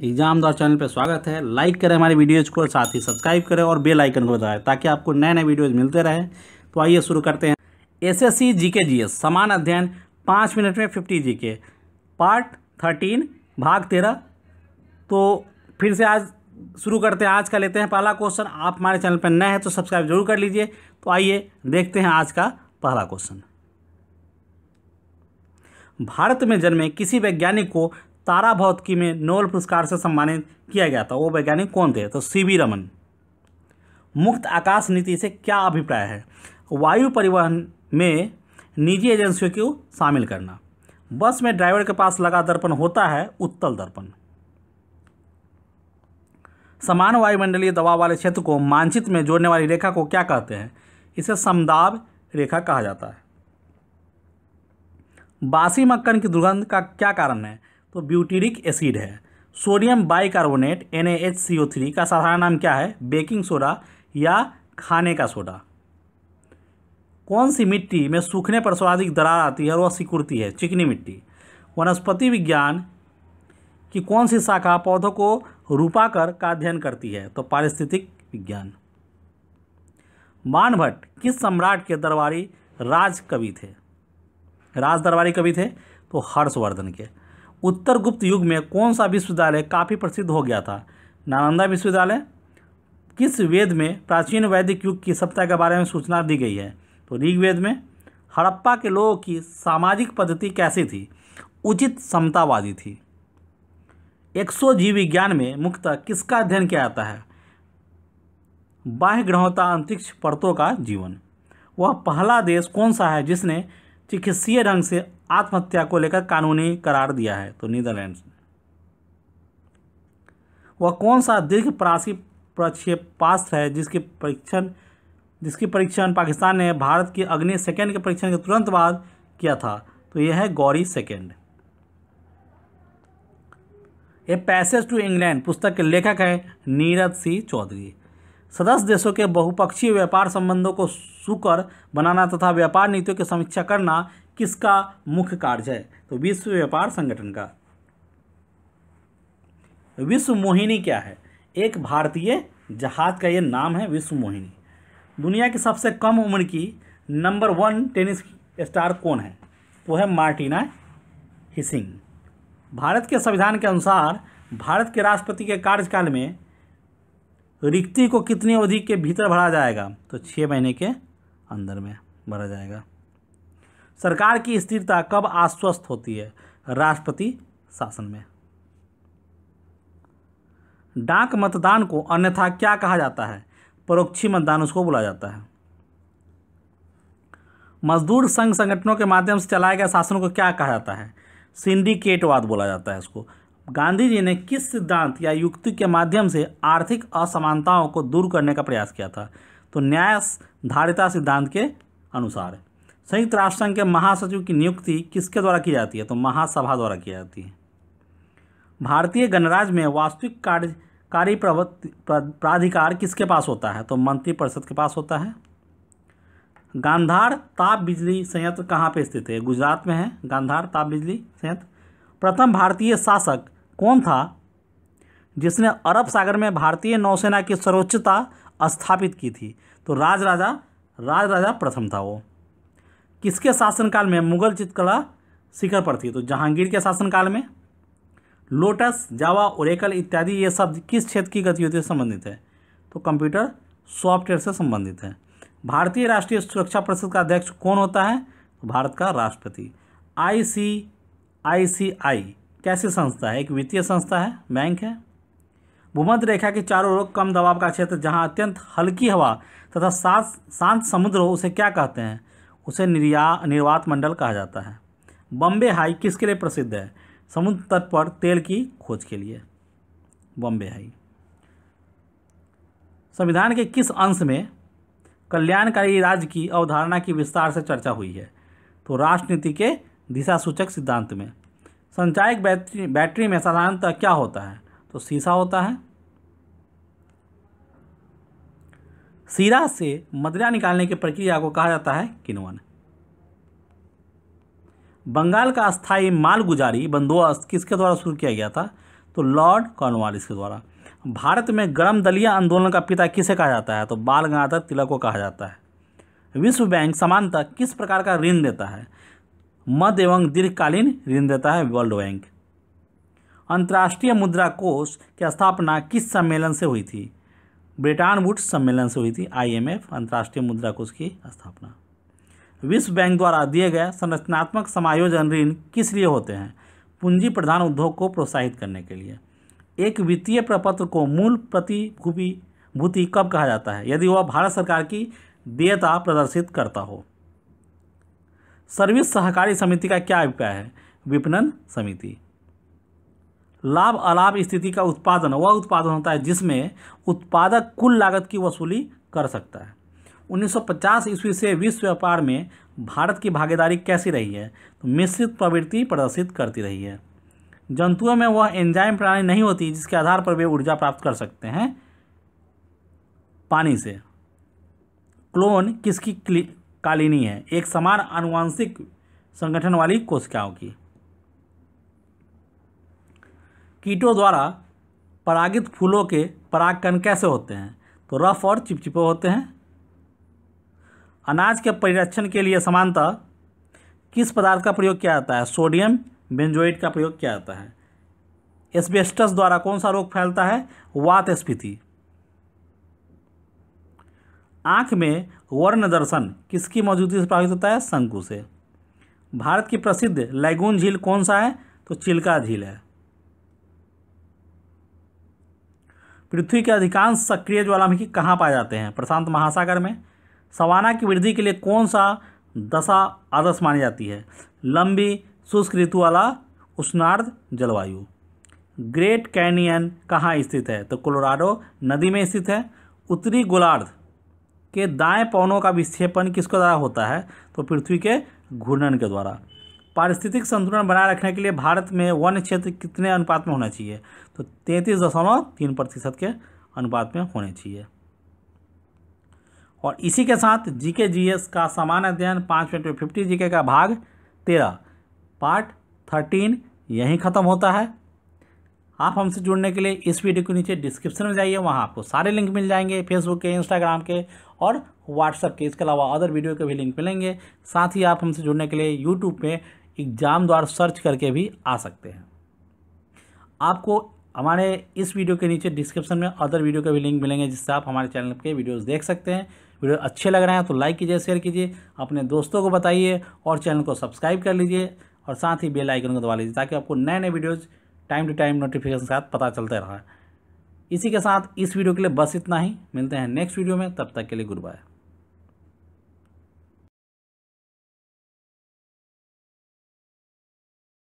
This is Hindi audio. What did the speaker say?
एग्जाम द्वारा चैनल पर स्वागत है। लाइक करें हमारी वीडियोज़ को, साथ ही सब्सक्राइब करें और बेल आइकन को दबाएं ताकि आपको नए नए वीडियोज़ मिलते रहें। तो आइए शुरू करते हैं। एसएससी जीके जीएस समान अध्ययन 5 मिनट में 50 जीके पार्ट 13 भाग 13। तो फिर से आज शुरू करते हैं। आज का लेते हैं पहला क्वेश्चन। आप हमारे चैनल पर नए हैं तो सब्सक्राइब जरूर कर लीजिए। तो आइए देखते हैं आज का पहला क्वेश्चन। भारत में जन्मे किसी वैज्ञानिक को तारा भौतिकी में नोबेल पुरस्कार से सम्मानित किया गया था। वो वैज्ञानिक कौन थे? तो सीवी रमन। मुक्त आकाश नीति से क्या अभिप्राय है? वायु परिवहन में निजी एजेंसियों को शामिल करना। बस में ड्राइवर के पास लगा दर्पण होता है उत्तल दर्पण। समान वायुमंडलीय दबाव वाले क्षेत्र को मानचित्र में जोड़ने वाली रेखा को क्या कहते हैं? इसे समदाब रेखा कहा जाता है। बासी मक्खन की दुर्गंध का क्या कारण है? तो ब्यूटीरिक एसिड है। सोडियम बाइकार्बोनेट NaHCO3 का साधारण नाम क्या है? बेकिंग सोडा या खाने का सोडा। कौन सी मिट्टी में सूखने पर सर्वाधिक दरार आती है और वह सिकुड़ती है? चिकनी मिट्टी। वनस्पति विज्ञान की कौन सी शाखा पौधों को रूपाकर का अध्ययन करती है? तो पारिस्थितिक विज्ञान। बाणभट्ट किस सम्राट के दरबारी राज कवि थे? राज दरबारी कवि थे तो हर्षवर्धन के। उत्तर गुप्त युग में कौन सा विश्वविद्यालय काफ़ी प्रसिद्ध हो गया था? नालंदा विश्वविद्यालय। किस वेद में प्राचीन वैदिक युग की सभ्यता के बारे में सूचना दी गई है? तो ऋग्वेद में। हड़प्पा के लोगों की सामाजिक पद्धति कैसी थी? उचित समतावादी थी। एक्सोजीव विज्ञान में मुख्यतः किसका अध्ययन किया जाता है? बाह्य ग्रहों तथा अंतरिक्ष परतों का जीवन। वह पहला देश कौन सा है जिसने चिकित्सीय ढंग से आत्महत्या को लेकर कानूनी करार दिया है? तो नीदरलैंड्स। वह कौन सा दीर्घ परासी प्रक्षेपास्त्र है जिसकी परीक्षण पाकिस्तान ने भारत की अग्नि सेकंड के परीक्षण के तुरंत बाद किया था? तो यह है Gauri second. A passage to England पुस्तक के लेखक हैं नीरज सी चौधरी। सदस्य देशों के बहुपक्षीय व्यापार संबंधों को सुकर बनाना तथा व्यापार नीतियों की समीक्षा करना किसका मुख्य कार्य है? तो विश्व व्यापार संगठन का। विश्व मोहिनी क्या है? एक भारतीय जहाज का यह नाम है विश्व मोहिनी। दुनिया की सबसे कम उम्र की नंबर 1 टेनिस स्टार कौन है? वो है मार्टिना हिसिंग। भारत के संविधान के अनुसार भारत के राष्ट्रपति के कार्यकाल में रिक्ति को कितनी अवधि के भीतर भरा जाएगा? तो 6 महीने के अंदर में भरा जाएगा। सरकार की स्थिरता कब आश्वस्त होती है? राष्ट्रपति शासन में। डाक मतदान को अन्यथा क्या कहा जाता है? परोक्षी मतदान उसको बोला जाता है। मजदूर संघ संगठनों के माध्यम से चलाए गए शासन को क्या कहा जाता है? सिंडिकेटवाद बोला जाता है इसको। गांधी जी ने किस सिद्धांत या युक्ति के माध्यम से आर्थिक असमानताओं को दूर करने का प्रयास किया था? तो न्यायधारिता सिद्धांत के अनुसार। संयुक्त राष्ट्र संघ के महासचिव की नियुक्ति किसके द्वारा की जाती है? तो महासभा द्वारा की जाती है। भारतीय गणराज्य में वास्तविक कार्यकारी प्राधिकार किसके पास होता है? तो मंत्रिपरिषद के पास होता है। गांधार ताप बिजली संयंत्र कहाँ पे स्थित है? गुजरात में है गांधार ताप बिजली संयंत्र। प्रथम भारतीय शासक कौन था जिसने अरब सागर में भारतीय नौसेना की सर्वोच्चता स्थापित की थी? तो राजराजा प्रथम था वो। किसके शासनकाल में मुगल चित्रकला शिखर पर थी? तो जहांगीर के शासनकाल में। लोटस, जावा, ओरेकल इत्यादि ये शब्द किस क्षेत्र की गतिविधि से संबंधित है? तो कंप्यूटर सॉफ्टवेयर से संबंधित है। भारतीय राष्ट्रीय सुरक्षा परिषद का अध्यक्ष कौन होता है? तो भारत का राष्ट्रपति। ICICI कैसी संस्था है? एक वित्तीय संस्था है, बैंक है। भूमध्य रेखा के चारों ओर कम दबाव का क्षेत्र जहां अत्यंत हल्की हवा तथा शांत समुद्र हो उसे क्या कहते हैं? उसे निर्वात मंडल कहा जाता है। बॉम्बे हाई किसके लिए प्रसिद्ध है? समुद्र तट पर तेल की खोज के लिए बॉम्बे हाई। संविधान के किस अंश में कल्याणकारी राज्य की अवधारणा की विस्तार से चर्चा हुई है? तो राष्ट्रनीति के दिशा सूचक सिद्धांत में। संचायक बैटरी में साधारणतः क्या होता है? तो शीशा होता है। शीरा से मदिरा निकालने की प्रक्रिया को कहा जाता है किण्वन। बंगाल का अस्थायी मालगुजारी बंदोबस्त किसके द्वारा शुरू किया गया था? तो लॉर्ड कॉर्नवालिस के द्वारा। भारत में गर्म दलिया आंदोलन का पिता किसे कहा जाता है? तो बाल गंगाधर तिलक को कहा जाता है। विश्व बैंक सामान्यतः किस प्रकार का ऋण देता है? मध्य एवं दीर्घकालीन ऋण देता है वर्ल्ड बैंक। अंतर्राष्ट्रीय मुद्रा कोष की स्थापना किस सम्मेलन से हुई थी? ब्रेटन वुड्स सम्मेलन से हुई थी। IMF अंतर्राष्ट्रीय मुद्रा कोष की स्थापना। विश्व बैंक द्वारा दिए गए संरचनात्मक समायोजन ऋण किस लिए होते हैं? पूंजी प्रधान उद्योग को प्रोत्साहित करने के लिए। एक वित्तीय प्रपत्र को मूल प्रतिभूति कब कहा जाता है? यदि वह भारत सरकार की देयता प्रदर्शित करता हो। सर्विस सहकारी समिति का क्या अभिप्राय है? विपणन समिति। लाभ अलाभ स्थिति का उत्पादन वह उत्पादन होता है जिसमें उत्पादक कुल लागत की वसूली कर सकता है। 1950 ईस्वी से विश्व व्यापार में भारत की भागीदारी कैसी रही है? तो मिश्रित प्रवृत्ति प्रदर्शित करती रही है। जंतुओं में वह एंजाइम प्रणाली नहीं होती जिसके आधार पर वे ऊर्जा प्राप्त कर सकते हैं पानी से। क्लोन किसकी कालिनी है? एक समान आनुवंशिक संगठन वाली कोशिकाओं की। कीटों द्वारा परागित फूलों के परागकण कैसे होते हैं? तो रफ और चिपचिपे होते हैं। अनाज के परिरक्षण के लिए सामान्यतः किस पदार्थ का प्रयोग किया जाता है? सोडियम बेंजोएट का प्रयोग किया जाता है। एस्बेस्टस द्वारा कौन सा रोग फैलता है? वात स्फीति। आँख में वर्ण दर्शन किसकी मौजूदगी से प्रभावित होता है? शंकु से। भारत की प्रसिद्ध लैगून झील कौन सा है? तो चिल्का झील है। पृथ्वी के अधिकांश सक्रिय ज्वालामुखी कहाँ पाए जाते हैं? प्रशांत महासागर में। सवाना की वृद्धि के लिए कौन सा दशा आदर्श मानी जाती है? लंबी शुष्क ऋतु वाला उष्णार्ध जलवायु। ग्रेट कैनियन कहाँ स्थित है? तो कोलोराडो नदी में स्थित है। उत्तरी गोलार्ध के दाएं पवनों का विक्षेपण किसके द्वारा होता है? तो पृथ्वी के घूर्णन के द्वारा। पारिस्थितिक संतुलन बनाए रखने के लिए भारत में वन क्षेत्र कितने अनुपात में होना चाहिए? तो 33.3% के अनुपात में होने चाहिए। और इसी के साथ जीके जीएस का सामान्य अध्ययन 5/50 जीके का भाग 13 पार्ट 13 यहीं ख़त्म होता है। आप हमसे जुड़ने के लिए इस वीडियो के नीचे डिस्क्रिप्शन में जाइए, वहाँ आपको सारे लिंक मिल जाएंगे, फेसबुक के, इंस्टाग्राम के और व्हाट्सएप के। इसके अलावा अदर वीडियो के भी लिंक मिलेंगे। साथ ही आप हमसे जुड़ने के लिए यूट्यूब पे एग्जाम द्वारा सर्च करके भी आ सकते हैं। आपको हमारे इस वीडियो के नीचे डिस्क्रिप्शन में अदर वीडियो के भी लिंक मिलेंगे जिससे आप हमारे चैनल के वीडियोस देख सकते हैं। वीडियो अच्छे लग रहे हैं तो लाइक कीजिए, शेयर कीजिए, अपने दोस्तों को बताइए और चैनल को सब्सक्राइब कर लीजिए और साथ ही बेल आइकन को दबा लीजिए ताकि आपको नए नए videos time to time notification के साथ पता चलता रहा। इसी के साथ इस वीडियो के लिए बस इतना ही। मिलते हैं नेक्स्ट वीडियो में, तब तक के लिए गुड बाय।